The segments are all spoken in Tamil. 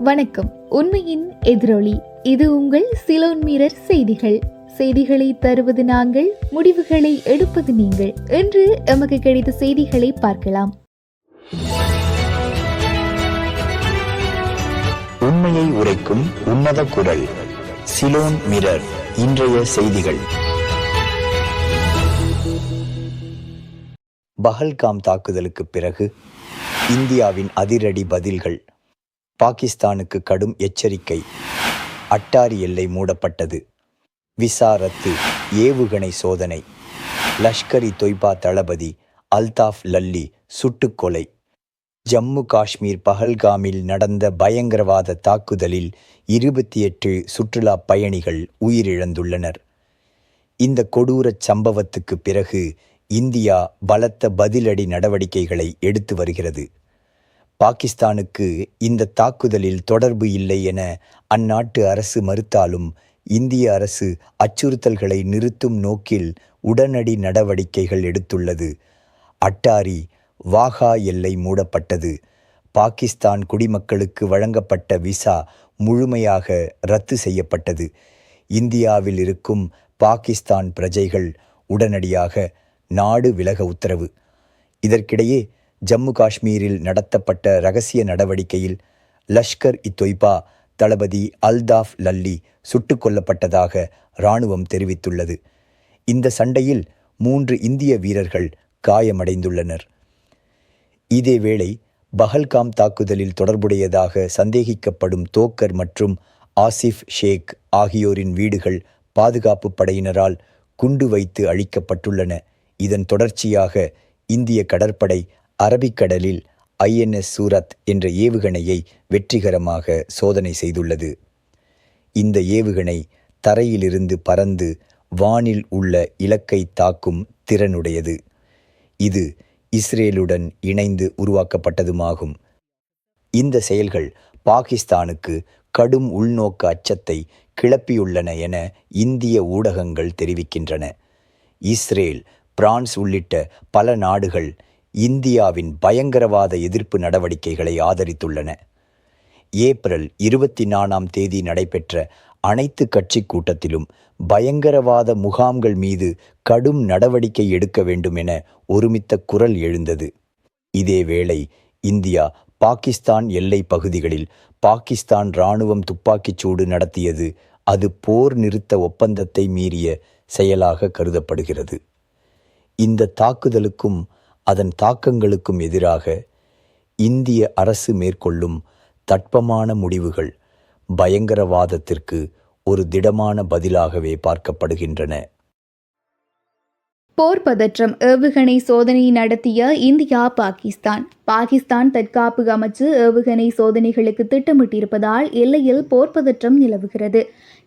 வணக்கம். உண்மையின் எதிரொலி. இது உங்கள் சிலோன் மிரர் செய்திகள். செய்திகளை தருவது நாங்கள், முடிவுகளை எடுப்பது நீங்கள். இன்று எமக்கு கிடைத்த செய்திகளை பார்க்கலாம். உண்மையை உரைக்கும் உன்னத குரல் சிலோன் மிரர். இன்றைய செய்திகள். பஹல்காம் தாக்குதலுக்கு பிறகு இந்தியாவின் அதிரடி பதில்கள். பாகிஸ்தானுக்கு கடும் எச்சரிக்கை. அட்டாரி எல்லை மூடப்பட்டது. விசா ரத்து. ஏவுகணை சோதனை. லஷ்கர்-இ தொய்பா தளபதி அல்தாஃப் லல்லி சுட்டுக்கொலை. ஜம்மு காஷ்மீர் பஹல்காமில் நடந்த பயங்கரவாத தாக்குதலில் 28 சுற்றுலா பயணிகள் உயிரிழந்துள்ளனர். இந்த கொடூரச் சம்பவத்துக்கு பிறகு இந்தியா பலத்த பதிலடி நடவடிக்கைகளை எடுத்து வருகிறது. பாகிஸ்தானுக்கு இந்த தாக்குதலில் தொடர்பு இல்லை என அந்நாட்டு அரசு மறுத்தாலும் இந்திய அரசு அச்சுறுத்தல்களை நிறுத்தும் நோக்கில் உடனடி நடவடிக்கைகள் எடுத்துள்ளது. அட்டாரி வாகா எல்லை மூடப்பட்டது. பாகிஸ்தான் குடிமக்களுக்கு வழங்கப்பட்ட விசா முழுமையாக ரத்து செய்யப்பட்டது. இந்தியாவில் இருக்கும் பாகிஸ்தான் பிரஜைகள் உடனடியாக நாடு விலக உத்தரவு. இதற்கிடையே ஜம்மு காஷ்மீரில் நடத்தப்பட்ட இரகசிய நடவடிக்கையில் லஷ்கர்-இ தொய்பா தளபதி அல்தாஃப் லல்லி சுட்டுக் கொல்லப்பட்டதாக இராணுவம் தெரிவித்துள்ளது. இந்த சண்டையில் 3 இந்திய வீரர்கள் காயமடைந்துள்ளனர். இதேவேளை பஹல்காம் தாக்குதலில் தொடர்புடையதாக சந்தேகிக்கப்படும் தோக்கர் மற்றும் ஆசிஃப் ஷேக் ஆகியோரின் வீடுகள் பாதுகாப்பு படையினரால் குண்டு வைத்து அழிக்கப்பட்டுள்ளன. இதன் தொடர்ச்சியாக இந்திய கடற்படை அரபிக்கடலில் INS சூரத் என்ற ஏவுகணையை வெற்றிகரமாக சோதனை செய்துள்ளது. இந்த ஏவுகணை தரையிலிருந்து பறந்து வானில் உள்ள இலக்கை தாக்கும் திறனுடையது. இது இஸ்ரேலுடன் இணைந்து உருவாக்கப்பட்டதுமாகும். இந்த செயல்கள் பாகிஸ்தானுக்கு கடும் உள்நோக்க அச்சத்தை கிளப்பியுள்ளன என இந்திய ஊடகங்கள் தெரிவிக்கின்றன. இஸ்ரேல், பிரான்ஸ் உள்ளிட்ட பல நாடுகள் இந்தியாவின் பயங்கரவாத எதிர்ப்பு நடவடிக்கைகளை ஆதரித்துள்ளன. ஏப்ரல் 24 நடைபெற்ற அனைத்து கட்சி கூட்டத்திலும் பயங்கரவாத முகாம்கள் மீது கடும் நடவடிக்கை எடுக்க வேண்டும் என ஒருமித்த குரல் எழுந்தது. இதேவேளை இந்தியா பாகிஸ்தான் எல்லை பகுதிகளில் பாகிஸ்தான் இராணுவம் துப்பாக்கிச்சூடு நடத்தியது அது போர் நிறுத்த ஒப்பந்தத்தை மீறிய செயலாக கருதப்படுகிறது. இந்த தாக்குதலுக்கும் அதன் தாக்கங்களுக்கும் எதிராக இந்திய அரசு மேற்கொள்ளும் தட்பமான முடிவுகள் பயங்கரவாதத்திற்கு ஒரு திடமான பதிலாகவே பார்க்கப்படுகின்றன. போர் பதற்றம். ஏவுகணை சோதனை நடத்திய இந்தியா பாகிஸ்தான் தற்காப்பு அமைச்சு ஏவுகணை சோதனைகளுக்கு திட்டமிட்டிருப்பதால் எல்லையில் போர் பதற்றம் நிலவுகிறது.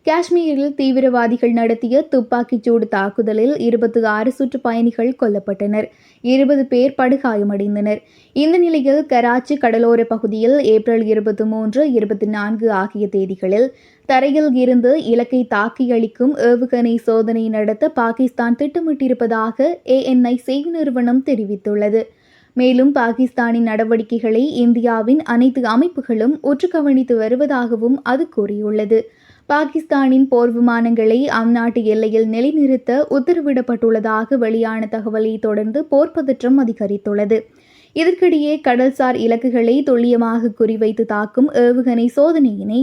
காஷ்மீரில் தீவிரவாதிகள் நடத்திய துப்பாக்கிச்சூடு தாக்குதலில் 26 சுற்றுப்பயணிகள் கொல்லப்பட்டனர். 20 பேர் படுகாயமடைந்தனர். இந்த நிலையில் கராச்சி கடலோர பகுதியில் ஏப்ரல் 23, 24 ஆகிய தேதிகளில் தரையில் இருந்து இலக்கை தாக்கியளிக்கும் ஏவுகணை சோதனை நடத்த பாகிஸ்தான் திட்டமிட்டிருப்பதாக ANI செய்தி நிறுவனம் தெரிவித்துள்ளது. மேலும் பாகிஸ்தானின் நடவடிக்கைகளை இந்தியாவின் அனைத்து அமைப்புகளும் உற்று கவனித்து வருவதாகவும் அது கூறியுள்ளது. பாகிஸ்தானின் போர் விமானங்களை அந்நாட்டு எல்லையில் நிலைநிறுத்த உத்தரவிடப்பட்டுள்ளதாக வெளியான தகவலை தொடர்ந்து போர் பதற்றம் அதிகரித்துள்ளது. இதற்கிடையே கடல்சார் இலக்குகளை துல்லியமாக குறிவைத்து தாக்கும் ஏவுகணை சோதனையினை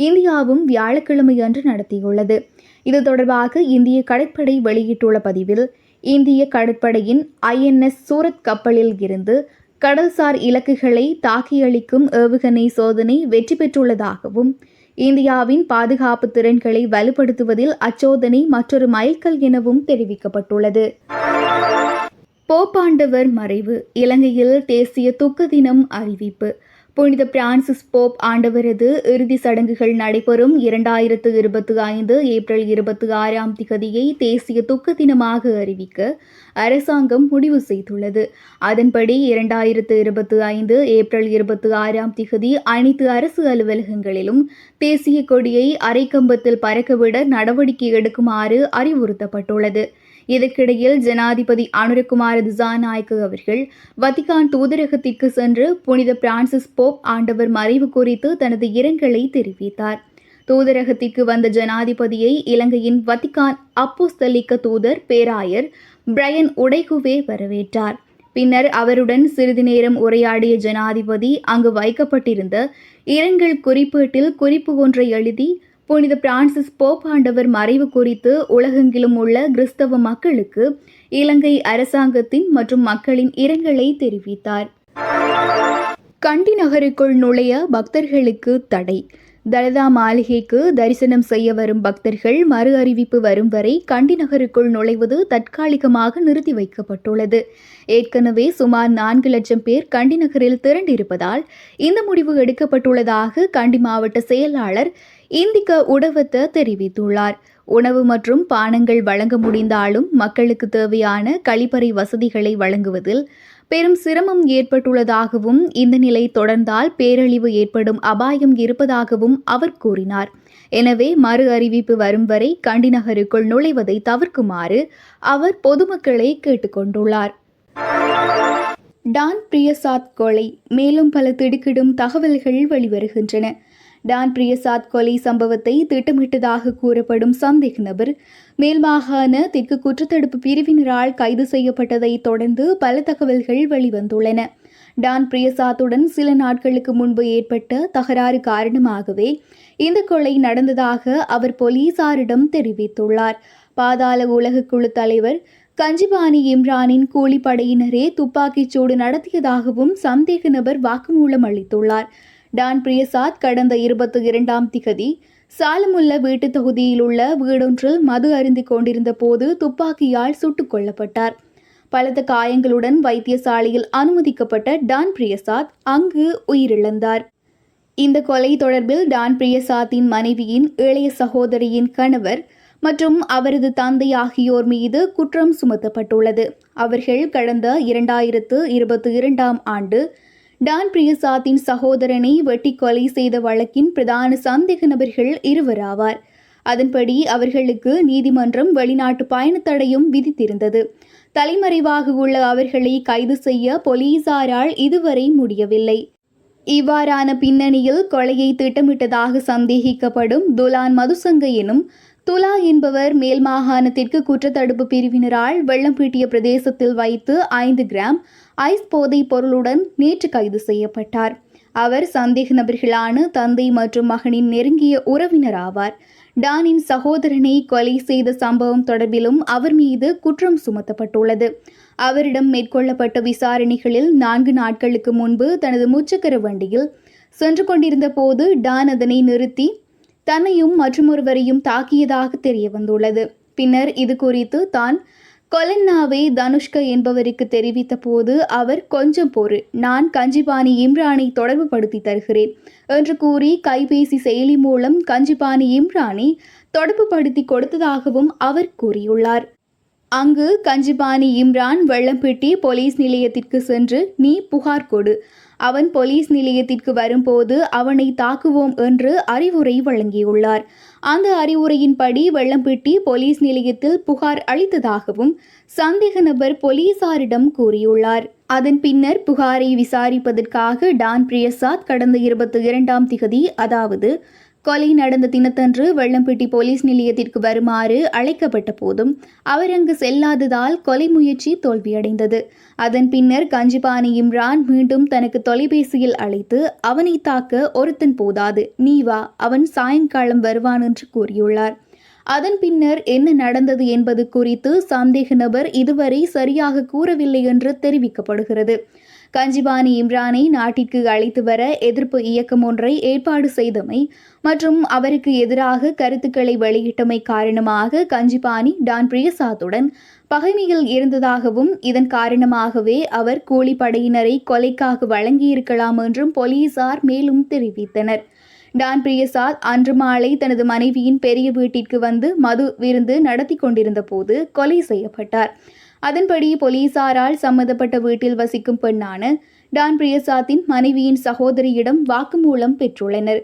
இந்தியாவும் வியாழக்கிழமை அன்று நடத்தியுள்ளது. இது தொடர்பாக இந்திய கடற்படை வெளியிட்டுள்ள பதிவில், இந்திய கடற்படையின் INS சூரத் கப்பலில் இருந்து கடல்சார் இலக்குகளை தாக்கியளிக்கும் ஏவுகணை சோதனை வெற்றி பெற்றுள்ளதாகவும், இந்தியாவின் பாதுகாப்பு திறன்களை வலுப்படுத்துவதில் அச்சோதனை மற்றொரு மைல்கல் எனவும் தெரிவிக்கப்பட்டுள்ளது. போப்பாண்டவர் மறைவு. இலங்கையில் தேசிய துக்க தினம் அறிவிப்பு. புனித பிரான்சிஸ் போப் ஆண்டவரது இறுதி சடங்குகள் நடைபெறும் 2025 ஏப்ரல் 26 தேசிய துக்க தினமாக அறிவிக்க அரசாங்கம் முடிவு செய்துள்ளது. அதன்படி 2025 ஏப்ரல் 26 அனைத்து அரசு அலுவலகங்களிலும் தேசிய கொடியை அரைக்கம்பத்தில் பறக்கவிட நடவடிக்கை எடுக்குமாறு அறிவுறுத்தப்பட்டுள்ளது. இதற்கிடையில் ஜனாதிபதி அனுரகுமார திசாநாயக்க அவர்கள் வத்திகான் தூதரகத்திற்கு சென்று புனித பிரான்சிஸ் போப் ஆண்டவர் மறைவு குறித்து தனது இரங்கலை தெரிவித்தார். தூதரகத்திற்கு வந்த ஜனாதிபதியை இலங்கையின் வத்திகான் அப்போஸ்தலிக்க தூதர் பேராயர் பிரையன் உடைகுவே வரவேற்றார். பின்னர் அவருடன் சிறிது நேரம் உரையாடிய ஜனாதிபதி அங்கு வைக்கப்பட்டிருந்த இரங்கல் குறிப்பீட்டில் குறிப்பு ஒன்றை எழுதி புனித பிரான்சிஸ் போப் ஆண்டவர் மறைவு குறித்து உலகெங்கிலும் உள்ள கிறிஸ்தவ மக்களுக்கு இலங்கை அரசாங்கத்தின் மற்றும் மக்களின் இரங்கலை தெரிவித்தார். கண்டி நகருக்குள் நுழைய பக்தர்களுக்கு தடை. தலதா மாளிகைக்கு தரிசனம் செய்ய வரும் பக்தர்கள் மறு அறிவிப்பு வரும் வரை கண்டி நகருக்குள் நுழைவது தற்காலிகமாக நிறுத்தி வைக்கப்பட்டுள்ளது. ஏற்கனவே சுமார் 4 லட்சம் பேர் கண்டி நகரில் திரண்டிருப்பதால் இந்த முடிவு எடுக்கப்பட்டுள்ளதாக கண்டி மாவட்ட செயலாளர் இந்திக்க உடவத்த தெரிவித்துள்ளார். உணவு மற்றும் பானங்கள் வழங்க முடிந்தாலும் மக்களுக்கு தேவையான கழிப்பறை வசதிகளை வழங்குவதில் பெரும் சிரமம் ஏற்பட்டுள்ளதாகவும் இந்த நிலை தொடர்ந்தால் பேரழிவு ஏற்படும் அபாயம் இருப்பதாகவும் அவர் கூறினார். எனவே மறு அறிவிப்பு வரும் வரை கண்டி நகருக்குள் நுழைவதை தவிர்க்குமாறு அவர் பொதுமக்களை கேட்டுக்கொண்டுள்ளார். டான் பிரியசாத் கொலை. மேலும் பல திடுக்கிடும் தகவல்கள் வெளிவருகின்றன. டான் பிரியசாத் கொலை சம்பவத்தை திட்டமிட்டதாக கூறப்படும் சந்தேக நபர் மேல் மாகாண தெற்கு குற்றத்தடுப்பு பிரிவினரால் கைது செய்யப்பட்டதை தொடர்ந்து பல தகவல்கள் வெளிவந்துள்ளன. டான் பிரியசாத்துடன் சில நாட்களுக்கு முன்பு ஏற்பட்ட தகராறு காரணமாகவே இந்த கொலை நடந்ததாக அவர் போலீசாரிடம் தெரிவித்துள்ளார். பாதாள உலக குழு தலைவர் கஞ்சிபானி இம்ரானின் கூலிப்படையினரே துப்பாக்கிச் சூடு நடத்தியதாகவும் சந்தேக நபர் வாக்குமூலம் அளித்துள்ளார். டான் பிரியசாத் கடந்த 22ஆம் திகதி சாலமுல்ல வீட்டு தொகுதியில் உள்ள வீடொன்றில் மது அருந்திக் கொண்டிருந்த போது துப்பாக்கியால் சுட்டுக் கொல்லப்பட்டார். பலத்த காயங்களுடன் வைத்தியசாலையில் அனுமதிக்கப்பட்ட டான் பிரியசாத் அங்கு உயிரிழந்தார். இந்த கொலை தொடர்பில் டான் பிரியசாத்தின் மனைவியின் இளைய சகோதரியின் கணவர் மற்றும் அவரது தந்தை ஆகியோர் மீது குற்றம் சுமத்தப்பட்டுள்ளது. அவர்கள் கடந்த 2022ஆம் ஆண்டு டான் பிரியசாத்தின் சகோதரனை வெட்டி கொலை செய்த வழக்கின் பிரதான சந்தேக நபர்கள் இருவராவார். அதன்படி அவர்களுக்கு நீதிமன்றம் வெளிநாட்டு பயணத்தடையும் விதித்திருந்தது. தலைமறைவாக உள்ள அவர்களை கைது செய்ய போலீசாரால் இதுவரை முடியவில்லை. இவ்வாறான பின்னணியில் கொலையை திட்டமிட்டதாக சந்தேகிக்கப்படும் துலான் மதுசங்க எனும் துலா என்பவர் மேல் மாகாணத்திற்கு குற்றத்தடுப்பு பிரிவினரால் வெள்ளம்பீட்டிய பிரதேசத்தில் வைத்து 5 கிராம் ஐஸ் போதைப் பொருளுடன் நேற்று கைது செய்யப்பட்டார். அவர் சந்தேக நபர்களான தந்தை மற்றும் மகனின் நெருங்கிய உறவினர் ஆவார். டானின் சகோதரனை கொலை செய்த சம்பவம் தொடர்பிலும் அவர் மீது குற்றம் சுமத்தப்பட்டுள்ளது. அவரிடம் மேற்கொள்ளப்பட்ட விசாரணைகளில் 4 நாட்களுக்கு முன்பு தனது முச்சக்கர வண்டியில் சென்று கொண்டிருந்த போது டான் அதனை நிறுத்தி தன்னையும் மற்றொருவரையும் தாக்கியதாக தெரிய வந்துள்ளது. பின்னர் இது குறித்து தான் கொலன்னாவே தனுஷ்க என்பவருக்கு தெரிவித்த போது அவர் கொஞ்சம் பொறு, நான் கஞ்சிபானி இம்ரானை தொடர்பு படுத்தி தருகிறேன் என்று கூறி கைபேசி செயலி மூலம் கஞ்சிபானி இம்ரானை தொடர்பு படுத்தி கொடுத்ததாகவும் அவர் கூறியுள்ளார். அங்கு கஞ்சிபானி இம்ரான் வெள்ளம்பெட்டி போலீஸ் நிலையத்திற்கு சென்று நீ புகார் கொடு, அவன் போலீஸ் நிலையத்திற்கு வரும்போது அவனை தாக்குவோம் என்று அறிவுரை வழங்கியுள்ளார். அந்த அறிவுரையின்படி வெள்ளம்பெட்டி போலீஸ் நிலையத்தில் புகார் அளித்ததாகவும் சந்தேக நபர் போலீசாரிடம் கூறியுள்ளார். அதன் பின்னர் புகாரை விசாரிப்பதற்காக டான் பிரியசாத் கடந்த 22ஆம் திகதி அதாவது கொலை நடந்த தினத்தன்று வெள்ளம்பட்டி போலீஸ் நிலையத்திற்கு வருமாறு அழைக்கப்பட்ட போதும் அவர் அங்கு செல்லாததால் கொலை முயற்சி தோல்வியடைந்தது. அதன் பின்னர் கஞ்சிபானி இம்ரான் மீண்டும் தனக்கு தொலைபேசியில் அழைத்து அவனை தாக்க ஒருத்தன் போதாது, நீ வா, அவன் சாயங்காலம் வருவான் என்று கூறியுள்ளார். அதன் பின்னர் என்ன நடந்தது என்பது குறித்து சந்தேக நபர் இதுவரை சரியாக கூறவில்லை என்று தெரிவிக்கப்படுகிறது. கஞ்சிபானி இம்ரானை நாட்டிற்கு அழைத்து வர எதிர்ப்பு இயக்கம் ஒன்றை ஏற்பாடு செய்தமை மற்றும் அவருக்கு எதிராக கருத்துக்களை வெளியிட்டமை காரணமாக கஞ்சிபானி டான் பிரியசாத்துடன் பகைமையில் இருந்ததாகவும் இதன் காரணமாகவே அவர் கூலிப்படையினரை கொலைக்காக வழங்கியிருக்கலாம் என்றும் போலீசார் மேலும் தெரிவித்தனர். டான் பிரியசாத் அன்று மாலை தனது மனைவியின் பெரிய வீட்டிற்கு வந்து மது விருந்து நடத்தி கொண்டிருந்த போது கொலை செய்யப்பட்டார். அதன்படி போலீசாரால் சம்பந்தப்பட்ட வீட்டில் வசிக்கும் பெண்ணான டான் பிரியசாத்தின் மனைவியின் சகோதரியிடம் வாக்குமூலம் பெற்றுள்ளனர்.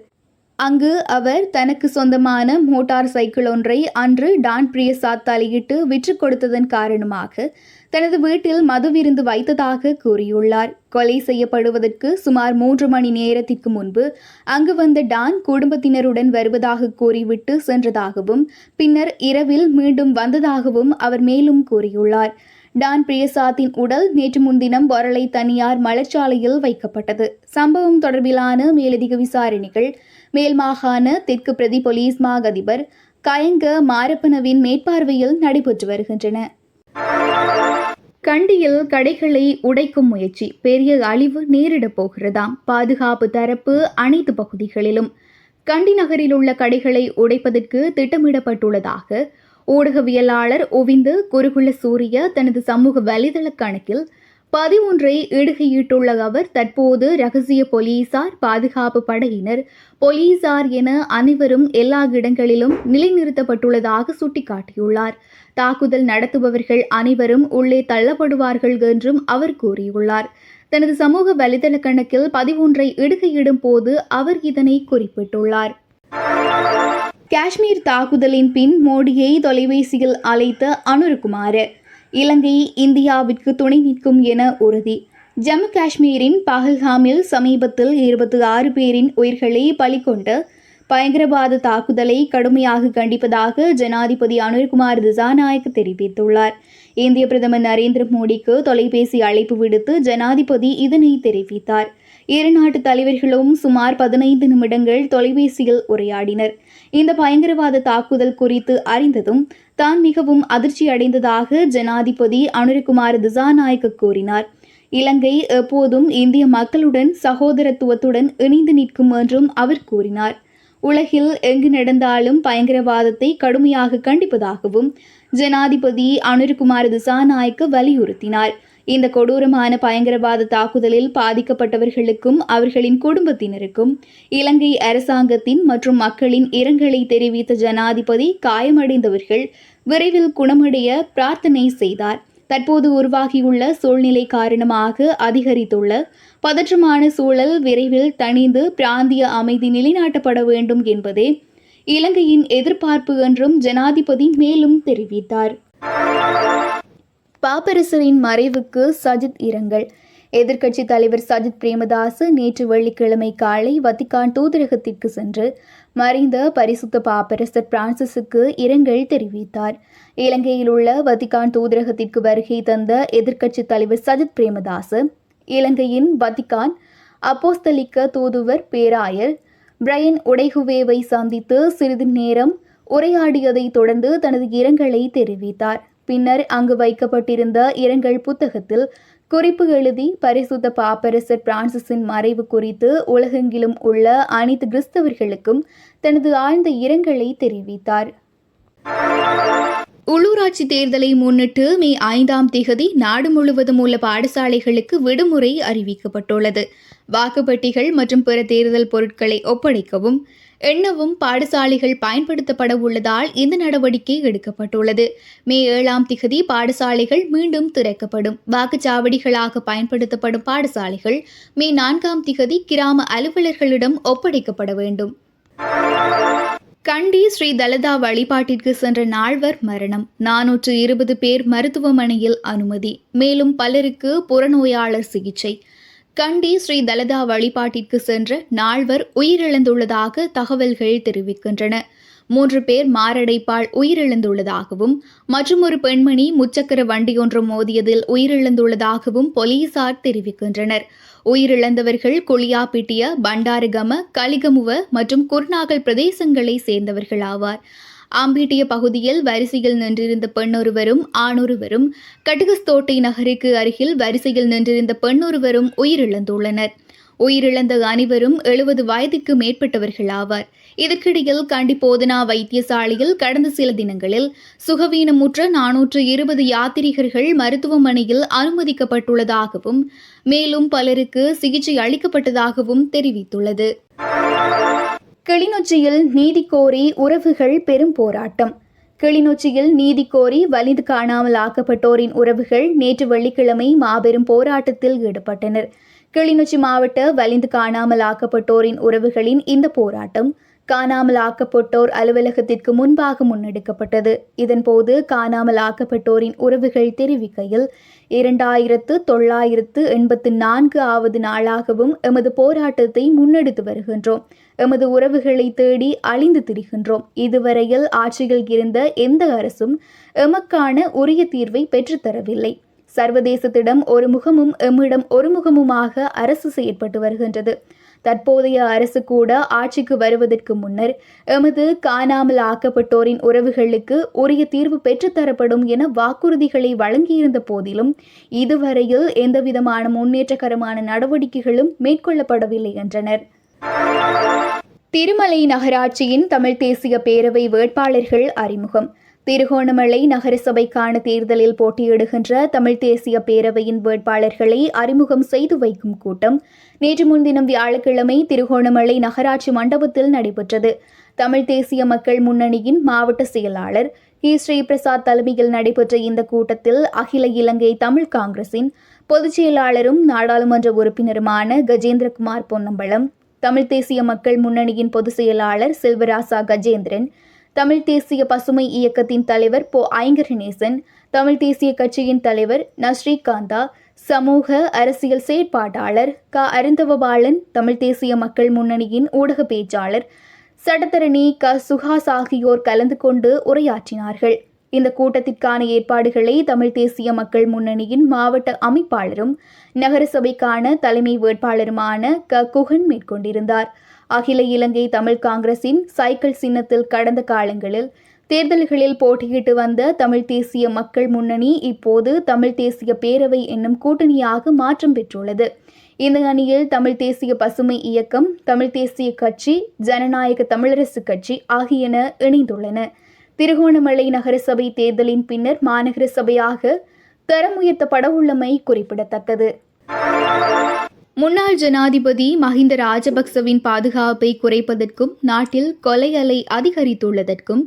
அங்கு அவர் தனக்கு சொந்தமான மோட்டார் சைக்கிள் ஒன்றை அன்று டான் பிரியசாத் தலையிட்டு விற்றுக் கொடுத்ததன் காரணமாக தனது வீட்டில் மது விருந்து வைத்ததாக கூறியுள்ளார். கொலை செய்யப்படுவதற்கு சுமார் 3 மணி நேரத்திற்கு முன்பு அங்கு வந்த டான் குடும்பத்தினருடன் வருவதாக கூறிவிட்டு சென்றதாகவும் பின்னர் இரவில் மீண்டும் வந்ததாகவும் அவர் மேலும் கூறியுள்ளார். டான் பிரியசாத்தின் உடல் நேற்று முன்தினம் பொரளை தனியார் மலர்ச்சாலையில் வைக்கப்பட்டது. சம்பவம் தொடர்பிலான மேலதிக விசாரணைகள் மேல் மாகாண தெற்கு பிரதி போலீஸ் மா அதிபர் கயங்க மாரப்பனவின் மேற்பார்வையில் நடைபெற்று வருகின்றன. கண்டியில் கடைகளை உடைக்கும் முயற்சி, பெரிய அழிவு நேரிடப் போகிறதாம். பாதுகாப்பு தரப்பு அனைத்து பகுதிகளிலும். கண்டி நகரில் உள்ள கடைகளை உடைப்பதற்கு திட்டமிடப்பட்டுள்ளதாக ஊடகவியலாளர் ஒவிந்து குருகுல சூரிய தனது சமூக வலைதள கணக்கில் 11 இடுகையிட்டுள்ள அவர் தற்போது ரகசிய போலீசார், பாதுகாப்பு படையினர், போலீசார் என அனைவரும் எல்லா இடங்களிலும் நிலைநிறுத்தப்பட்டுள்ளதாக சுட்டிக்காட்டியுள்ளார். தாக்குதல் நடத்துபவர்கள் அனைவரும் உள்ளே தள்ளப்படுவார்கள் என்றும் அவர் கூறியுள்ளார். தனது சமூக வலைதள கணக்கில் 11 இடுகையிடும் போது அவர் இதனை குறிப்பிட்டுள்ளார். காஷ்மீர் தாக்குதலின் பின் மோடியை தொலைபேசியில் அழைத்த அனுரகுமார், இலங்கை இந்தியாவிற்கு துணை நிற்கும் என உறுதி. ஜம்மு காஷ்மீரின் பஹல்காமில் சமீபத்தில் 26 பேரின் உயிர்களை பலிகொண்ட பயங்கரவாத தாக்குதலை கடுமையாக கண்டிப்பதாக ஜனாதிபதி அனுரகுமார் திசாநாயக்க தெரிவித்துள்ளார். இந்திய பிரதமர் நரேந்திர மோடிக்கு தொலைபேசி அழைப்பு விடுத்து ஜனாதிபதி இதனை தெரிவித்தார். இரு நாட்டு தலைவர்களும் சுமார் 15 நிமிடங்கள் தொலைபேசியில் உரையாடினர். இந்த பயங்கரவாத தாக்குதல் குறித்து அறிந்ததும் தான் மிகவும் அதிர்ச்சி அடைந்ததாக ஜனாதிபதி அனுரகுமார் திசாநாயக்க கூறினார். இலங்கை எப்போதும் இந்திய மக்களுடன் சகோதரத்துவத்துடன் இணைந்து நிற்கும் என்றும் அவர் கூறினார். உலகில் எங்கு நடந்தாலும் பயங்கரவாதத்தை கடுமையாக கண்டிப்பதாகவும் ஜனாதிபதி அனுரகுமார் திசாநாயக்க வலியுறுத்தினார். இந்த கொடூரமான பயங்கரவாத தாக்குதலில் பாதிக்கப்பட்டவர்களுக்கும் அவர்களின் குடும்பத்தினருக்கும் இலங்கை அரசாங்கத்தின் மற்றும் மக்களின் இரங்கலை தெரிவித்த ஜனாதிபதி காயமடைந்தவர்கள் விரைவில் குணமடைய பிரார்த்தனை செய்தார். தற்போது உருவாகியுள்ள சூழ்நிலை காரணமாக அதிகரித்துள்ள பதற்றமான சூழல் விரைவில் தணிந்து பிராந்திய அமைதி நிலைநாட்டப்பட வேண்டும் என்பதே இலங்கையின் எதிர்பார்ப்பு என்றும் ஜனாதிபதி மேலும் தெரிவித்தார். பாப்பரசரின் மறைவுக்கு சஜித் இரங்கல். எதிர்க்கட்சித் தலைவர் சஜித் பிரேமதாச நேற்று வெள்ளிக்கிழமை காலை வத்திக்கான் தூதரகத்திற்கு சென்று மறைந்த பரிசுத்த பாப்பரசர் பிரான்சிஸுக்கு இரங்கல் தெரிவித்தார். இலங்கையில் உள்ள வத்திக்கான் தூதரகத்திற்கு வருகை தந்த எதிர்க்கட்சித் தலைவர் சஜித் பிரேமதாச இலங்கையின் வத்திக்கான் அப்போஸ்தலிக்க தூதுவர் பேராயர் பிரையன் உடைகுவேவை சந்தித்து சிறிது நேரம் உரையாடியதை தொடர்ந்து தனது இரங்கலை தெரிவித்தார். பின்னர் அங்கு வைக்கப்பட்டிருந்த இரங்கல் புத்தகத்தில் குறிப்பு எழுதி பரிசுத்த பாப்பரசர் பிரான்சிஸின் மறைவு குறித்து உலகெங்கிலும் உள்ள அனைத்து கிறிஸ்தவர்களுக்கும் தனது ஆழ்ந்த இரங்கலை தெரிவித்தார். உள்ளூராட்சி தேர்தலை முன்னிட்டு மே 5ஆம் தேதி நாடு முழுவதும் உள்ள பாடசாலைகளுக்கு விடுமுறை அறிவிக்கப்பட்டுள்ளது. வாக்குப்பெட்டிகள் மற்றும் பிற தேர்தல் பொருட்களை ஒப்படைக்கவும் எண்ணவும் பாடசாலைகள் பயன்படுத்தப்பட உள்ளதால் இந்த நடவடிக்கை எடுக்கப்பட்டுள்ளது. மே 7ஆம் தேதி பாடசாலைகள் மீண்டும் திறக்கப்படும். வாக்குச்சாவடிகளாக பயன்படுத்தப்படும் பாடசாலைகள் மே 4ஆம் தேதி கிராம அலுவலர்களிடம் ஒப்படைக்கப்பட வேண்டும். கண்டி ஸ்ரீ தலதா வழிபாட்டிற்கு சென்ற நால்வர் மரணம். 420 பேர் மருத்துவமனையில் அனுமதி. மேலும் பலருக்கு புறநோயாளர் சிகிச்சை. கண்டி ஸ்ரீ தலதா வழிபாட்டிற்கு சென்ற நால்வர் உயிரிழந்துள்ளதாக தகவல்கள் தெரிவிக்கின்றன. 3 பேர் மாரடைப்பால் உயிரிழந்துள்ளதாகவும் மற்றும் ஒரு பெண்மணி முச்சக்கர வண்டியொன்று மோதியதில் உயிரிழந்துள்ளதாகவும் போலீசார் தெரிவிக்கின்றனர். உயிரிழந்தவர்கள் குளியாப்பிட்டிய, பண்டாரகம, கலிகமுவ மற்றும் குர்நாகல் பிரதேசங்களை சேர்ந்தவர்கள் ஆவார். ஆம்பீட்டிய பகுதியில் வரிசையில் நின்றிருந்த பெண்ணொருவரும் ஆணொருவரும், கட்டுகஸ்தோட்டை நகருக்கு அருகில் வரிசையில் நின்றிருந்த பெண்ணொருவரும் உயிரிழந்துள்ளனர். உயிரிழந்த அனைவரும் 70 வயதுக்கு மேற்பட்டவர்கள் ஆவார். இதற்கிடையில் கண்டி போதனா வைத்தியசாலையில் கடந்த சில தினங்களில் சுகவீனமுற்ற 420 யாத்ரீகர்கள் மருத்துவமனையில் அனுமதிக்கப்பட்டுள்ளதாகவும் மேலும் பலருக்கு சிகிச்சை அளிக்கப்பட்டதாகவும் தெரிவித்துள்ளது. கிளிநொச்சியில் நீதி கோரி உறவுகள் பெரும் போராட்டம். கிளிநொச்சியில் நீதி கோரி வலிந்து காணாமல் ஆக்கப்பட்டோரின் உறவுகள் நேற்று வெள்ளிக்கிழமை மாபெரும் போராட்டத்தில் ஈடுபட்டனர். கிளிநொச்சி மாவட்ட வலிந்து காணாமல் ஆக்கப்பட்டோரின் உறவுகளின் இந்த போராட்டம் காணாமல் ஆக்கப்பட்டோர் அலுவலகத்திற்கு முன்பாக முன்னெடுக்கப்பட்டது. இதன்போது காணாமல் ஆக்கப்பட்டோரின் உறவுகள் தெரிவிக்கையில் 2984வது நாளாகவும் எமது போராட்டத்தை முன்னெடுத்து வருகின்றோம். எமது உறவுகளை தேடி அழிந்து திரிகின்றோம். இதுவரையில் ஆட்சியில் இருந்த எந்த அரசும் எமக்கான உரிய தீர்வை பெற்றுத்தரவில்லை. சர்வதேசத்திடம் ஒரு முகமும் எம்மிடம் ஒரு முகமுமாக அரசு செயற்பட்டு வருகின்றது. தற்போதைய அரசு கூட ஆட்சிக்கு வருவதற்கு முன்னர் எமது காணாமல் ஆக்கப்பட்டோரின் உறவுகளுக்கு உரிய தீர்வு பெற்றுத்தரப்படும் என வாக்குறுதிகளை வழங்கியிருந்த போதிலும் இதுவரையில் எந்தவிதமான முன்னேற்றகரமான நடவடிக்கைகளும் மேற்கொள்ளப்படவில்லை என்றனர். திருமலை நகராட்சியின் தமிழ் தேசிய பேரவை வேட்பாளர்கள் அறிமுகம். திருகோணமலை நகரசபைக்கான தேர்தலில் போட்டியிடுகின்ற தமிழ் தேசிய பேரவையின் வேட்பாளர்களை அறிமுகம் செய்து வைக்கும் கூட்டம் நேற்று முன்தினம் வியாழக்கிழமை திருகோணமலை நகராட்சி மண்டபத்தில் நடைபெற்றது. தமிழ் தேசிய மக்கள் முன்னணியின் மாவட்ட செயலாளர் கி. ஸ்ரீபிரசாத் தலைமையில் நடைபெற்ற இந்த கூட்டத்தில் அகில இலங்கை தமிழ் காங்கிரசின் பொதுச் செயலாளரும் நாடாளுமன்ற உறுப்பினருமான கஜேந்திரகுமார் பொன்னம்பலம், தமிழ் தேசிய மக்கள் முன்னணியின் பொதுச் செயலாளர் செல்வராசா கஜேந்திரன், தமிழ் தேசிய பசுமை இயக்கத்தின் தலைவர் பொ. ஐங்கரநேசன், தமிழ் தேசிய கட்சியின் தலைவர் ந. ஸ்ரீகாந்தா, சமூக அரசியல் செயற்பாட்டாளர் க. அருந்தவபாலன், தமிழ் தேசிய மக்கள் முன்னணியின் ஊடக பேச்சாளர் சட்டத்தரணி க. சுஹாஸ் ஆகியோர் கலந்து கொண்டு உரையாற்றினார்கள். இந்த கூட்டத்திற்கான ஏற்பாடுகளை தமிழ் தேசிய மக்கள் முன்னணியின் மாவட்ட அமைப்பாளரும் நகரசபைக்கான தலைமை வேட்பாளருமான க. குகன் மேற்கொண்டிருந்தார். அகில இலங்கை தமிழ் காங்கிரசின் சைக்கிள் சின்னத்தில் கடந்த காலங்களில் தேர்தல்களில் போட்டியிட்டு வந்த தமிழ் தேசிய மக்கள் முன்னணி இப்போது தமிழ் தேசிய பேரவை என்னும் கூட்டணியாக மாற்றம் பெற்றுள்ளது. இந்த அணியில் தமிழ் தேசிய பசுமை இயக்கம், தமிழ் தேசிய கட்சி, ஜனநாயக தமிழரசு கட்சி ஆகியன இணைந்துள்ளன. திருகோணமலை நகரசபை தேர்தலின் பின்னர் மாநகர சபையாக தரம் உயர்த்தப்பட உள்ளமை குறிப்பிடத்தக்கது. முன்னாள் ஜனாதிபதி மஹிந்த ராஜபக்சவின் பாதுகாப்பை குறைப்பதற்கும் நாட்டில் கொலை அலை அதிகரித்துள்ளதற்கும்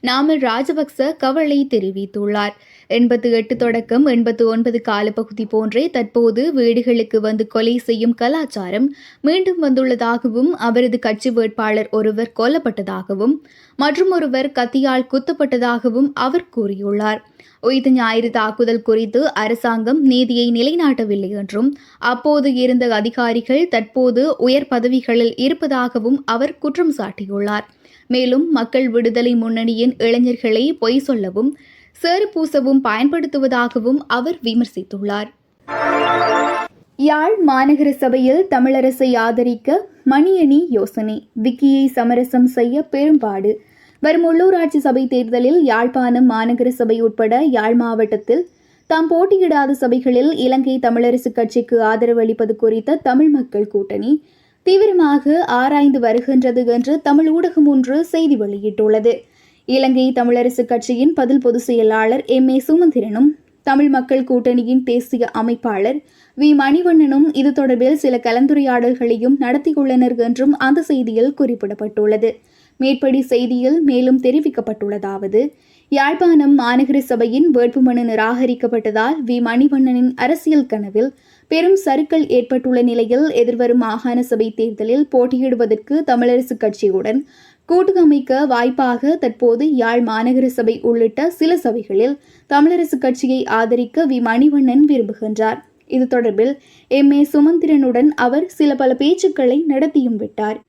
நாமல் ராஜபக்ச கவலை தெரிவித்துள்ளார். 88 தொடக்கம் 89 காலப்பகுதி போன்றே தற்போது வீடுகளுக்கு வந்து கொலை செய்யும் கலாச்சாரம் மீண்டும் வந்துள்ளதாகவும், அவரது கட்சி வேட்பாளர் ஒருவர் கொல்லப்பட்டதாகவும் மற்றும் ஒருவர் கத்தியால் குத்தப்பட்டதாகவும் அவர் கூறியுள்ளார். உயிர் ஞாயிறு தாக்குதல் குறித்து அரசாங்கம் நீதியை நிலைநாட்டவில்லை என்றும், அப்போது இருந்த அதிகாரிகள் தற்போது உயர் பதவிகளில் இருப்பதாகவும் அவர் குற்றம் சாட்டியுள்ளார். மேலும் மக்கள் விடுதலை முன்னணியின் இளைஞர்களை பொய் சொல்லவும் சேறு பூசவும் பயன்படுத்துவதாகவும் அவர் விமர்சித்துள்ளார். யாழ் மாநகர சபையில் தமிழரசை ஆதரிக்க மணியணி யோசனை, விக்கியை சமரசம் செய்ய பெரும்பாடு. வரும் உள்ளூராட்சி சபை தேர்தலில் யாழ்ப்பாணம் மாநகர சபை உட்பட யாழ் மாவட்டத்தில் தாம் போட்டியிடாத சபைகளில் இலங்கை தமிழரசு கட்சிக்கு ஆதரவு அளிப்பது குறித்த தமிழ் மக்கள் கூட்டணி தீவிரமாக ஆராய்ந்து வருகின்றது என்று தமிழ் ஊடகம் ஒன்று செய்தி வெளியிட்டுள்ளது. இலங்கை தமிழரசு கட்சியின் பதில் பொதுச் செயலாளர் M.A. சுமந்திரனும் தமிழ் மக்கள் கூட்டணியின் தேசிய அமைப்பாளர் வி. மணிவண்ணனும் இது தொடர்பில் சில கலந்துரையாடல்களையும் நடத்தியுள்ளனர் என்றும் அந்த செய்தியில் குறிப்பிடப்பட்டுள்ளது. மேற்படி செய்தியில் மேலும் தெரிவிக்கப்பட்டுள்ளதாவது: யாழ்ப்பாணம் மாநகர சபையின் வேட்புமனு நிராகரிக்கப்பட்டதால் வி. மணிவண்ணனின் அரசியல் கனவில் பெரும் சறுக்கல் ஏற்பட்டுள்ள நிலையில் எதிர்வரும் மாகாண சபை தேர்தலில் போட்டியிடுவதற்கு தமிழரசு கட்சியுடன் கூட்டு அமைக்க வாய்ப்பாக தற்போது யாழ் மாநகர சபை உள்ளிட்ட சில சபைகளில் தமிழரசு கட்சியை ஆதரிக்க வி. மணிவண்ணன் விரும்புகின்றார். இது தொடர்பில் M.A. சுமந்திரனுடன் அவர் சில பல பேச்சுக்களை நடத்தியும் விட்டார்.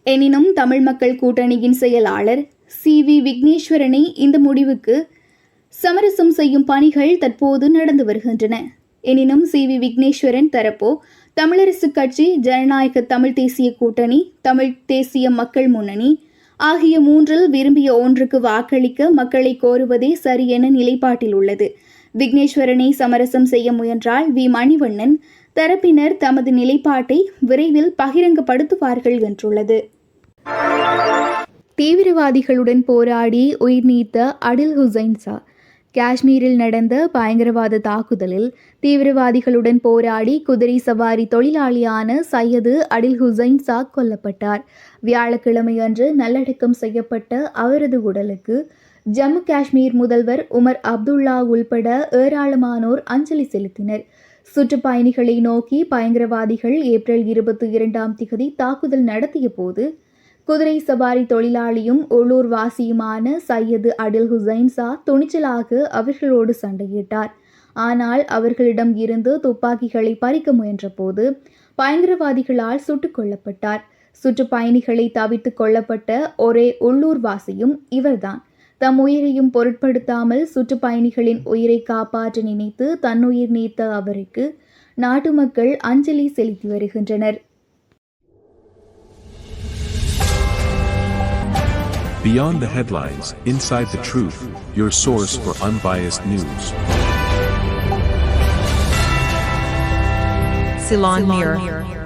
எனினும் தமிழ் மக்கள் கூட்டணியின் செயலாளர் C.V. விக்னேஸ்வரனை இந்த முடிவுக்கு சமரசம் செய்யும் பணிகள் தற்போது நடந்து வருகின்றன. எனினும் C.V. விக்னேஸ்வரன் தரப்போ தமிழரசு கட்சி, ஜனநாயக தமிழ் தேசிய கூட்டணி, தமிழ் தேசிய மக்கள் முன்னணி ஆகிய மூன்றில் விரும்பிய ஒன்றுக்கு வாக்களிக்க மக்களை கோருவதே சரி என நிலைப்பாட்டில் உள்ளது. விக்னேஸ்வரனை சமரசம் செய்ய முயன்றால் வி. மணிவண்ணன் தரப்பினர் தமது நிலைப்பாட்டை விரைவில் பகிரங்கப்படுத்துவார்கள் என்றுள்ளது. தீவிரவாதிகளுடன் போராடி உயிர் நீத்த அடில் ஹுசைன்சா. காஷ்மீரில் நடந்த பயங்கரவாத தாக்குதலில் தீவிரவாதிகளுடன் போராடி குதிரை சவாரி தொழிலாளியான சையது அடில் ஹுசைன்சா கொல்லப்பட்டார். வியாழக்கிழமை அன்று நல்லடக்கம் செய்யப்பட்ட அவரது உடலுக்கு ஜம்மு காஷ்மீர் முதல்வர் உமர் அப்துல்லா உள்பட ஏராளமானோர் அஞ்சலி செலுத்தினர். சுற்றுப்பயணிகளை நோக்கி பயங்கரவாதிகள் ஏப்ரல் 22 தாக்குதல் நடத்திய போது குதிரை சவாரி தொழிலாளியும் உள்ளூர்வாசியுமான சையது அடில் ஹுசைன் சா துணிச்சலாக அவர்களோடு சண்டையிட்டார். ஆனால் அவர்களிடம் இருந்து துப்பாக்கிகளை பறிக்க முயன்றபோது பயங்கரவாதிகளால் சுட்டுக் கொல்லப்பட்டார். சுற்றுப்பயணிகளை தவித்துக் கொல்லப்பட்ட ஒரே உள்ளூர்வாசியும் இவர்தான். தம் உயிரையும் பொருட்படுத்தாமல் சுற்றுப்பயணிகளின் உயிரை காப்பாற்ற நினைத்து தன்னுயிர் நீத்த அவருக்கு நாட்டு மக்கள் அஞ்சலி செலுத்தி வருகின்றனர். Beyond the headlines, inside the truth, your source for unbiased news. Ceylon Mirror.